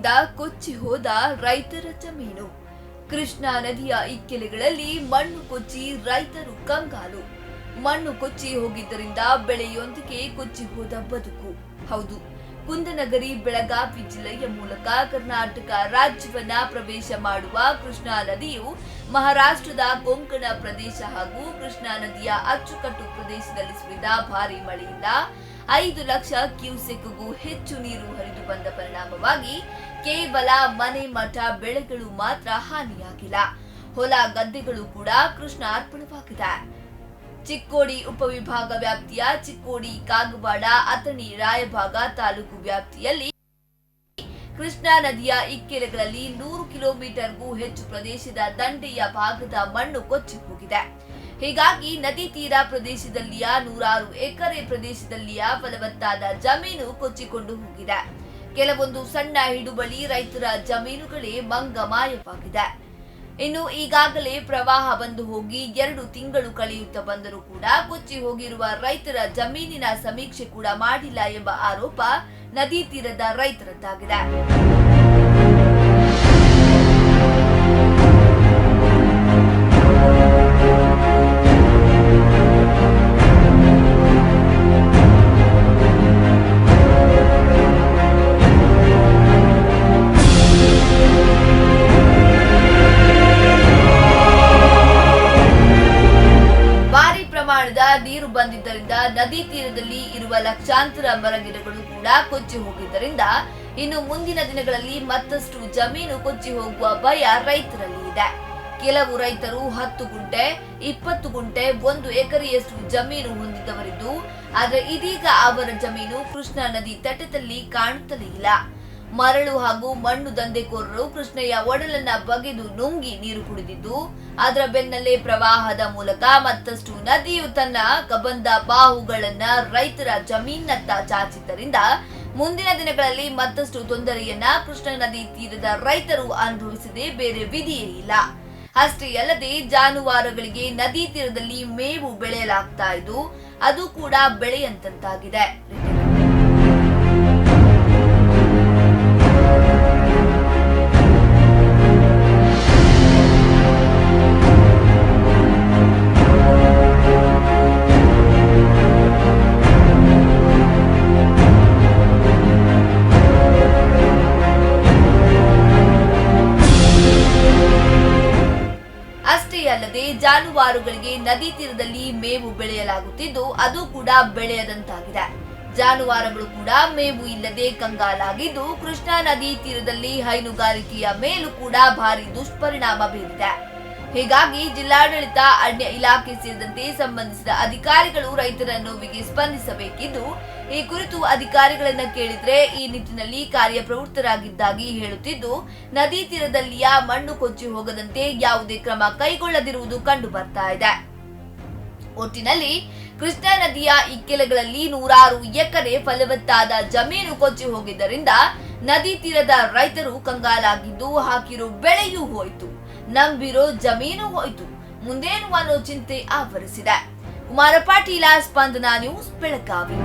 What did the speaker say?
ಮಳೆಯಿಂದ ಕೊಚ್ಚಿ ಹೋದ ರೈತರ ಜಮೀನು. ಕೃಷ್ಣಾ ನದಿಯ ಇಕ್ಕೆಲೆಗಳಲ್ಲಿ ಮಣ್ಣು ಕೊಚ್ಚಿ ರೈತರು ಕಂಗಾಲು. ಮಣ್ಣು ಕೊಚ್ಚಿ ಹೋಗಿದ್ದರಿಂದ ಬೆಳೆಯೊಂದಿಗೆ ಕೊಚ್ಚಿ ಹೋದ ಬದುಕು. ಹೌದು, ಕುಂದನಗರಿ ಬೆಳಗಾವಿ ಜಿಲ್ಲೆಯ ಮೂಲಕ ಕರ್ನಾಟಕ ರಾಜ್ಯವನ್ನ ಪ್ರವೇಶ ಮಾಡುವ ಕೃಷ್ಣಾ ನದಿಯು ಮಹಾರಾಷ್ಟ್ರದ ಕೊಂಕಣ ಪ್ರದೇಶ ಹಾಗೂ ಕೃಷ್ಣಾ ನದಿಯ ಅಚ್ಚುಕಟ್ಟು ಪ್ರದೇಶದಲ್ಲಿ ಸುರಿದ ಭಾರೀ ಮಳೆಯಿಂದ 5 ಲಕ್ಷ ಕ್ಯೂಸೆಕ್ಗೂ ಹೆಚ್ಚು ನೀರು ಹರಿದು ಬಂದ ಪರಿಣಾಮವಾಗಿ ಕೇವಲ ಮನೆ ಮಠ ಬೆಳೆಗಳು ಮಾತ್ರ ಹಾನಿಯಾಗಿಲ್ಲ, ಹೊಲ ಗದ್ದೆಗಳು ಕೂಡ ಕೃಷ್ಣಾರ್ಪಣವಾಗಿದೆ. ಚಿಕ್ಕೋಡಿ ಉಪವಿಭಾಗ ವ್ಯಾಪ್ತಿಯ ಚಿಕ್ಕೋಡಿ, ಕಾಗವಾಡ, ಅಥಣಿ, ರಾಯಭಾಗ ತಾಲೂಕು ವ್ಯಾಪ್ತಿಯಲ್ಲಿ ಕೃಷ್ಣಾ ನದಿಯ ಇಕ್ಕೆಲೆಗಳಲ್ಲಿ 100 ಕಿಲೋಮೀಟರ್ಗೂ ಹೆಚ್ಚು ಪ್ರದೇಶದ ದಂಡೆಯ ಭಾಗದ ಮಣ್ಣು ಕೊಚ್ಚಿ ಹೋಗಿದೆ. ಹೀಗಾಗಿ ನದಿ ತೀರ ಪ್ರದೇಶದಲ್ಲಿಯ 100 ಎಕರೆ ಪ್ರದೇಶದಲ್ಲಿಯ ಫಲವತ್ತಾದ ಜಮೀನು ಕೊಚ್ಚಿಕೊಂಡು ಹೋಗಿದೆ. ಕೆಲವೊಂದು ಸಣ್ಣ ಹಿಡುವಳಿ ರೈತರ ಜಮೀನುಗಳೇ ಮಂಗಮಾಯವಾಗಿದೆ. ಇನ್ನು ಈಗಾಗಲೇ ಪ್ರವಾಹ ಬಂದು ಹೋಗಿ 2 ತಿಂಗಳು ಕಳೆಯುತ್ತಾ ಬಂದರೂ ಕೂಡ ಕೊಚ್ಚಿ ಹೋಗಿರುವ ರೈತರ ಜಮೀನಿನ ಸಮೀಕ್ಷೆ ಕೂಡ ಮಾಡಿಲ್ಲ ಎಂಬ ಆರೋಪ ನದಿ ತೀರದ ರೈತರದ್ದಾಗಿದೆ. ನೀರು ಬಂದಿದ್ದರಿಂದ ನದಿ ತೀರದಲ್ಲಿ ಇರುವ ಲಕ್ಷಾಂತರ ಮರಗಿಡಗಳು ಕೂಡ ಕೊಚ್ಚಿ ಹೋಗಿದ್ದರಿಂದ ಇನ್ನು ಮುಂದಿನ ದಿನಗಳಲ್ಲಿ ಮತ್ತಷ್ಟು ಜಮೀನು ಕೊಚ್ಚಿ ಹೋಗುವ ಭಯ ರೈತರಲ್ಲಿ ಇದೆ. ಕೆಲವು ರೈತರು 10 ಗುಂಟೆ, 20 ಗುಂಟೆ, 1 ಎಕರೆಯಷ್ಟು ಜಮೀನು ಹೊಂದಿದವರಿದ್ದು, ಆದರೆ ಇದೀಗ ಅವರ ಜಮೀನು ಕೃಷ್ಣಾ ನದಿ ತಟದಲ್ಲಿ ಕಾಣುತ್ತಲೇ ಇಲ್ಲ. ಮರಳು ಹಾಗೂ ಮಣ್ಣು ದಂಧೆಕೋರರು ಕೃಷ್ಣಯ್ಯ ಒಡಲನ್ನ ಬಗೆದು ನುಂಗಿ ನೀರು ಕುಡಿದಿದ್ದು, ಅದರ ಬೆನ್ನಲ್ಲೇ ಪ್ರವಾಹದ ಮೂಲಕ ಮತ್ತಷ್ಟು ನದಿಯು ತನ್ನ ಕಬಂದ ಬಾಹುಗಳನ್ನ ರೈತರ ಜಮೀನತ್ತ ಚಾಚಿದ್ದರಿಂದ ಮುಂದಿನ ದಿನಗಳಲ್ಲಿ ಮತ್ತಷ್ಟು ತೊಂದರೆಯನ್ನ ಕೃಷ್ಣಾ ನದಿ ತೀರದ ರೈತರು ಅನುಭವಿಸದೆ ಬೇರೆ ವಿಧಿಯೇ ಇಲ್ಲ. ಅಷ್ಟೇ ಅಲ್ಲದೆ ಜಾನುವಾರುಗಳಿಗೆ ನದಿ ತೀರದಲ್ಲಿ ಮೇವು ಬೆಳೆಯಲಾಗ್ತಾ ಇದ್ದು, ಅದು ಕೂಡ ಬೆಳೆಯಂತಾಗಿದೆ. ಅಲ್ಲದೆ ಜಾನುವಾರುಗಳಿಗೆ ನದಿ ತೀರದಲ್ಲಿ ಮೇವು ಬೆಳೆಯಲಾಗುತ್ತಿದ್ದು, ಅದು ಕೂಡ ಬೆಳೆಯದಂತಾಗಿದೆ. ಜಾನುವಾರುಗಳು ಕೂಡ ಮೇವು ಇಲ್ಲದೆ ಕಂಗಾಲಾಗಿದ್ದು, ಕೃಷ್ಣಾ ನದಿ ತೀರದಲ್ಲಿ ಹೈನುಗಾರಿಕೆಯ ಮೇಲೂ ಕೂಡ ಭಾರಿ ದುಷ್ಪರಿಣಾಮ ಬೀರಿದೆ. ಹೀಗಾಗಿ ಜಿಲ್ಲಾಡಳಿತ, ಅರಣ್ಯ ಇಲಾಖೆ ಸೇರಿದಂತೆ ಸಂಬಂಧಿಸಿದ ಅಧಿಕಾರಿಗಳು ರೈತರ ನೋವಿಗೆ ಸ್ಪಂದಿಸಬೇಕಿದ್ದು, ಈ ಕುರಿತು ಅಧಿಕಾರಿಗಳನ್ನ ಕೇಳಿದ್ರೆ ಈ ನಿಟ್ಟಿನಲ್ಲಿ ಕಾರ್ಯಪ್ರವೃತ್ತರಾಗಿದ್ದಾಗಿ ಹೇಳುತ್ತಿದ್ದು, ನದಿ ತೀರದಲ್ಲಿಯ ಮಣ್ಣು ಕೊಚ್ಚಿ ಹೋಗದಂತೆ ಯಾವುದೇ ಕ್ರಮ ಕೈಗೊಳ್ಳದಿರುವುದು ಕಂಡು ಬರ್ತಾ ಇದೆ. ಒಟ್ಟಿನಲ್ಲಿ ಕೃಷ್ಣಾ ನದಿಯ ಇಕ್ಕೆಲೆಗಳಲ್ಲಿ 100 ಎಕರೆ ಫಲವತ್ತಾದ ಜಮೀನು ಕೊಚ್ಚಿ ಹೋಗಿದ್ದರಿಂದ ನದಿ ತೀರದ ರೈತರು ಕಂಗಾಲಾಗಿದ್ದು, ಹಾಕಿರೋ ಬೆಳೆಯೂ ಹೋಯಿತು, ನಂಬಿರೋ ಜಮೀನು ಹೋಯಿತು, ಮುಂದೇನು ಅನ್ನೋ ಚಿಂತೆ ಆವರಿಸಿದೆ. ಕುಮಾರ ಪಾಟೀಲ, ಸ್ಪಂದನ ನ್ಯೂಸ್, ಬೆಳಗಾವಿ.